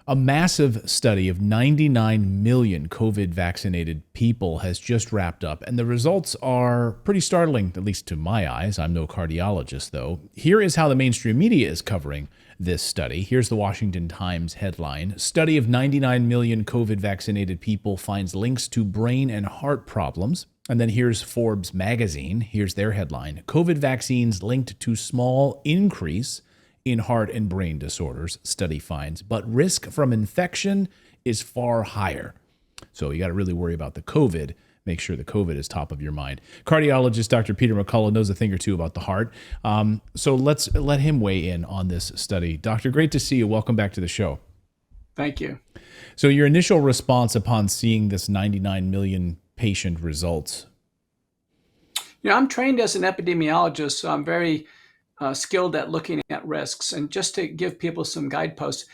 A massive study of 99 million COVID-vaccinated people has just wrapped up, and the results are pretty startling, at least to my eyes. I'm no cardiologist, though. Here is how the mainstream media is covering this study. Here's the Washington Times headline. Study of 99 million COVID-vaccinated people finds links to brain and heart problems. And then here's Forbes magazine. Here's their headline. COVID vaccines linked to small increase in heart and brain disorders, study finds, but risk from infection is far higher. So you got to really worry about the COVID. Make sure the COVID is top of your mind. Cardiologist Dr. Peter McCullough knows a thing or two about the heart. So let's let him weigh in on this study. Doctor, great to see you. Welcome back to the show. Thank you. So your initial response upon seeing this 99 million patient results? I'm trained as an epidemiologist, so I'm very skilled at looking at risks. And just to give people some guideposts,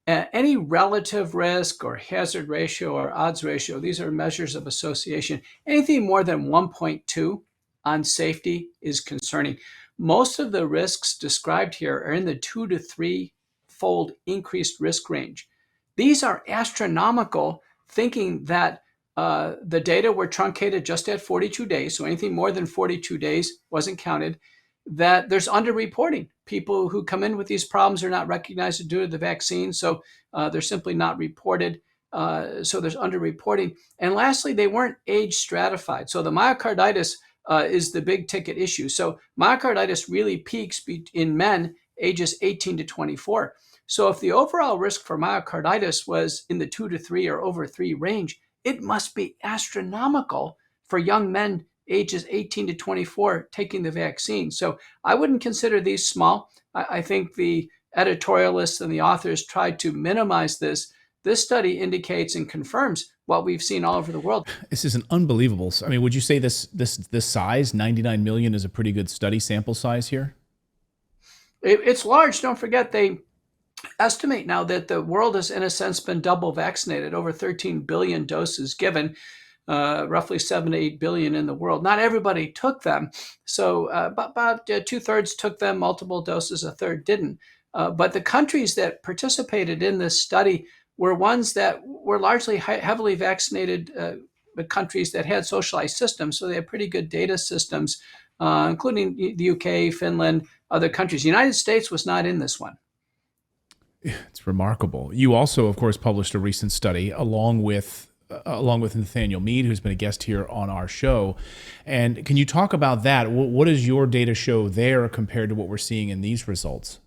any relative risk or hazard ratio or odds ratio, these are measures of association. Anything more than 1.2 on safety is concerning. Most of the risks described here are in the 2 to 3-fold increased risk range. These are astronomical, thinking that the data were truncated just at 42 days, so anything more than 42 days wasn't counted, that there's underreporting. People who come in with these problems are not recognized due to the vaccine, so they're simply not reported. So there's underreporting. And lastly, they weren't age stratified. So the myocarditis is the big ticket issue. So myocarditis really peaks in men ages 18 to 24. So if the overall risk for myocarditis was in the 2 to 3 or over 3 range, it must be astronomical for young men ages 18 to 24 taking the vaccine. So I wouldn't consider these small. I think the editorialists and the authors tried to minimize this. This study indicates and confirms what we've seen all over the world. This is an unbelievable. I mean, would you say this size, 99 million, is a pretty good study sample size here? It's large. Don't forget, they estimate now that the world has, in a sense, been double vaccinated, over 13 billion doses given. Roughly 7 to 8 billion in the world. Not everybody took them. So about 2/3 took them, multiple doses, a third didn't. But the countries that participated in this study were ones that were largely heavily vaccinated countries that had socialized systems. So they had pretty good data systems, including the UK, Finland, other countries. The United States was not in this one. It's remarkable. You also, of course, published a recent study along with Nathaniel Mead, who's been a guest here on our show. And can you talk about that? What does your data show there compared to what we're seeing in these results?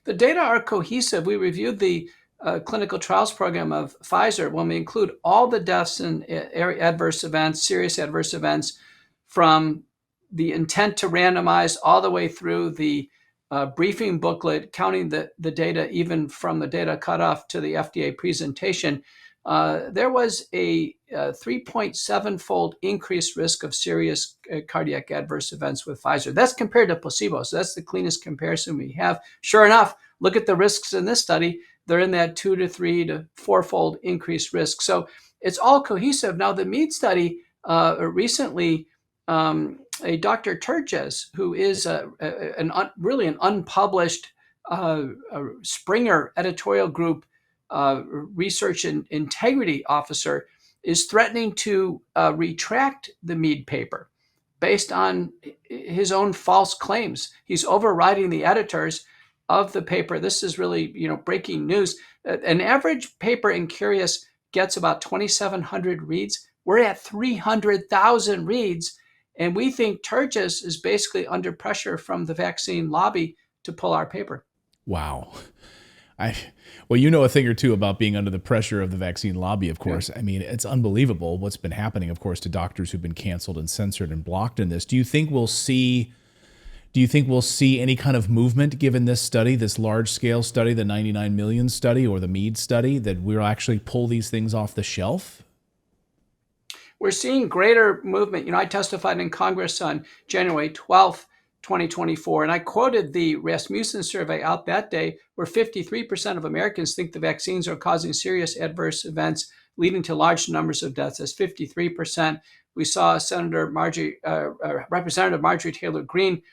The data are cohesive. We reviewed the clinical trials program of Pfizer when we include all the deaths and adverse events, serious adverse events, from the intent to randomize all the way through the briefing booklet, counting the data even from the data cutoff to the FDA presentation. There was a 3.7-fold increased risk of serious cardiac adverse events with Pfizer. That's compared to placebo. So that's the cleanest comparison we have. Sure enough, look at the risks in this study. They're in that 2 to 3 to 4-fold increased risk. So it's all cohesive. Now, the Mead study recently, a Dr. Turges, who is really an unpublished Springer editorial group research and integrity officer, is threatening to retract the Mead paper based on his own false claims. He's overriding the editors of the paper. This is really, breaking news. An average paper in Curious gets about 2,700 reads. We're at 300,000 reads. And we think Turges is basically under pressure from the vaccine lobby to pull our paper. Wow. Well, you know a thing or two about being under the pressure of the vaccine lobby, of course. Yeah. I mean, it's unbelievable what's been happening, of course, to doctors who've been canceled and censored and blocked in this. Do you think we'll see any kind of movement given this study, this large-scale study, the 99 million study or the Mead study, that we'll actually pull these things off the shelf? We're seeing greater movement. I testified in Congress on January 12th, 2024, and I quoted the Rasmussen survey out that day, where 53% of Americans think the vaccines are causing serious adverse events, leading to large numbers of deaths. That's 53%. We saw Representative Marjorie Taylor Greene,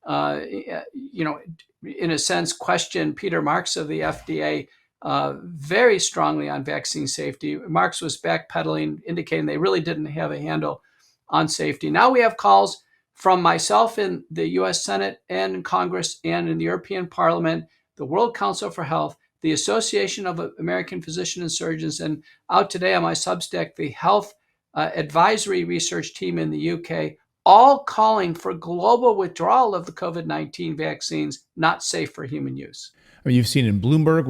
in a sense, question Peter Marks of the FDA very strongly on vaccine safety. Marx was backpedaling, indicating they really didn't have a handle on safety. Now we have calls from myself in the US Senate and in Congress and in the European Parliament, the World Council for Health, the Association of American Physicians and Surgeons, and out today on my Substack, the Health Advisory Research Team in the UK, all calling for global withdrawal of the COVID-19 vaccines, not safe for human use. I mean, you've seen in Bloomberg,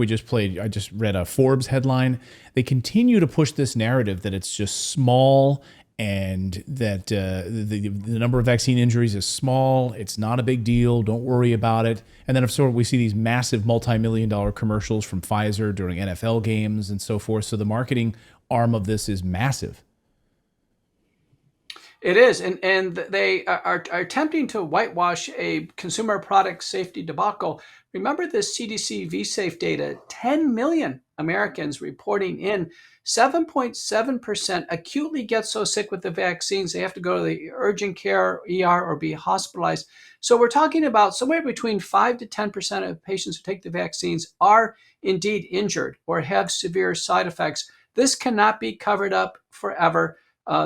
I just read a Forbes headline. They continue to push this narrative that it's just small and that the number of vaccine injuries is small. It's not a big deal. Don't worry about it. And then, of course, we see these massive multi-million-dollar commercials from Pfizer during NFL games and so forth. So the marketing arm of this is massive. It is, and they are attempting to whitewash a consumer product safety debacle. Remember this CDC vSafe data, 10 million Americans reporting in, 7.7% acutely get so sick with the vaccines they have to go to the urgent care, ER, or be hospitalized. So we're talking about somewhere between 5 to 10% of patients who take the vaccines are indeed injured or have severe side effects. This cannot be covered up forever.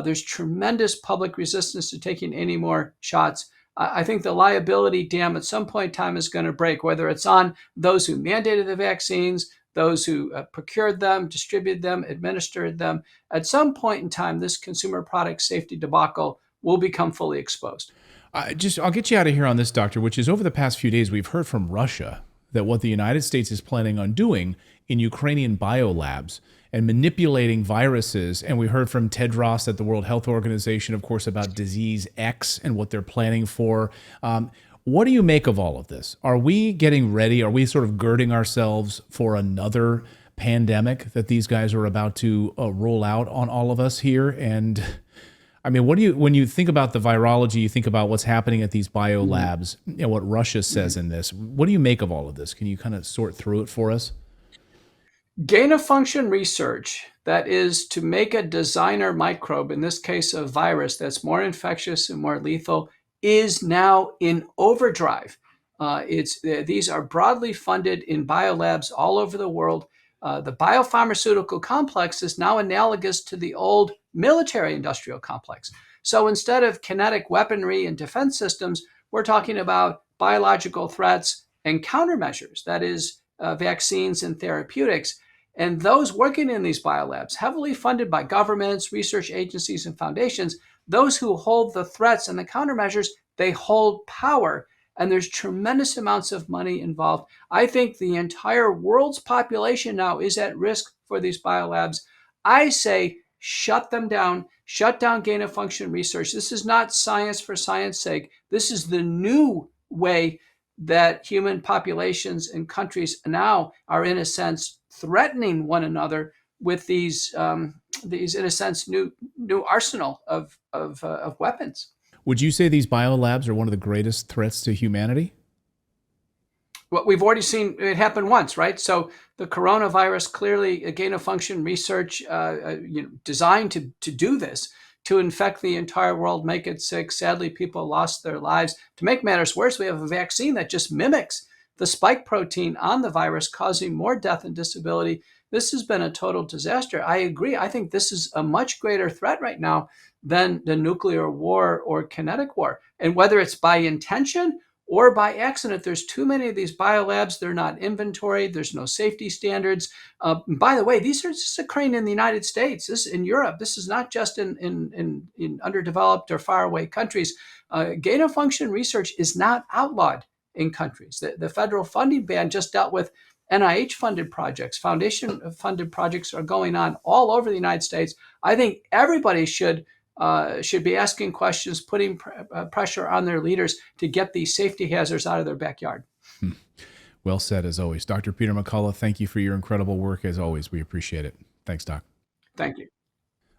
There's tremendous public resistance to taking any more shots. I think the liability dam at some point in time is going to break, whether it's on those who mandated the vaccines, those who procured them, distributed them, administered them. At some point in time, this consumer product safety debacle will become fully exposed. I'll get you out of here on this, Doctor, which is over the past few days, we've heard from Russia that what the United States is planning on doing in Ukrainian biolabs and manipulating viruses. And we heard from Tedros at the World Health Organization, of course, about disease X and what they're planning for. What do you make of all of this? Are we getting ready? Are we sort of girding ourselves for another pandemic that these guys are about to roll out on all of us here? And I mean, when you think about the virology, you think about what's happening at these biolabs, what Russia says in this. What do you make of all of this? Can you kind of sort through it for us? Gain-of-function research, that is to make a designer microbe, in this case a virus that's more infectious and more lethal, is now in overdrive. These are broadly funded in biolabs all over the world. The biopharmaceutical complex is now analogous to the old military industrial complex. So instead of kinetic weaponry and defense systems, we're talking about biological threats and countermeasures, that is, vaccines and therapeutics. And those working in these biolabs, heavily funded by governments, research agencies, and foundations, those who hold the threats and the countermeasures, they hold power. And there's tremendous amounts of money involved. I think the entire world's population now is at risk for these biolabs. I say shut them down, shut down gain-of-function research. This is not science for science sake. This is the new way that human populations and countries now are, in a sense, threatening one another with these in a sense, new arsenal of weapons. Would you say these biolabs are one of the greatest threats to humanity? Well, we've already seen it happen once, right? So the coronavirus, clearly a gain-of-function research designed to do this, to infect the entire world, make it sick. Sadly, people lost their lives. To make matters worse, we have a vaccine that just mimics the spike protein on the virus, causing more death and disability. This has been a total disaster. I agree. I think this is a much greater threat right now than the nuclear war or kinetic war. And whether it's by intention or by accident, there's too many of these biolabs. They're not inventoried. There's no safety standards. By the way, these are just occurring in the United States. This in Europe. This is not just in underdeveloped or faraway countries. Gain-of-function research is not outlawed in countries. The federal funding ban just dealt with NIH-funded projects. Foundation-funded projects are going on all over the United States. I think everybody should be asking questions, putting pressure on their leaders to get these safety hazards out of their backyard. Well said, as always. Dr. Peter McCullough, thank you for your incredible work, as always. We appreciate it. Thanks, Doc. Thank you.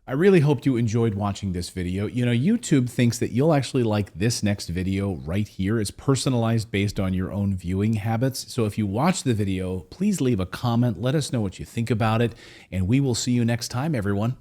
I really hoped you enjoyed watching this video. You know, YouTube thinks that you'll actually like this next video right here. It's personalized based on your own viewing habits. So if you watch the video, please leave a comment. Let us know what you think about it, and we will see you next time, everyone.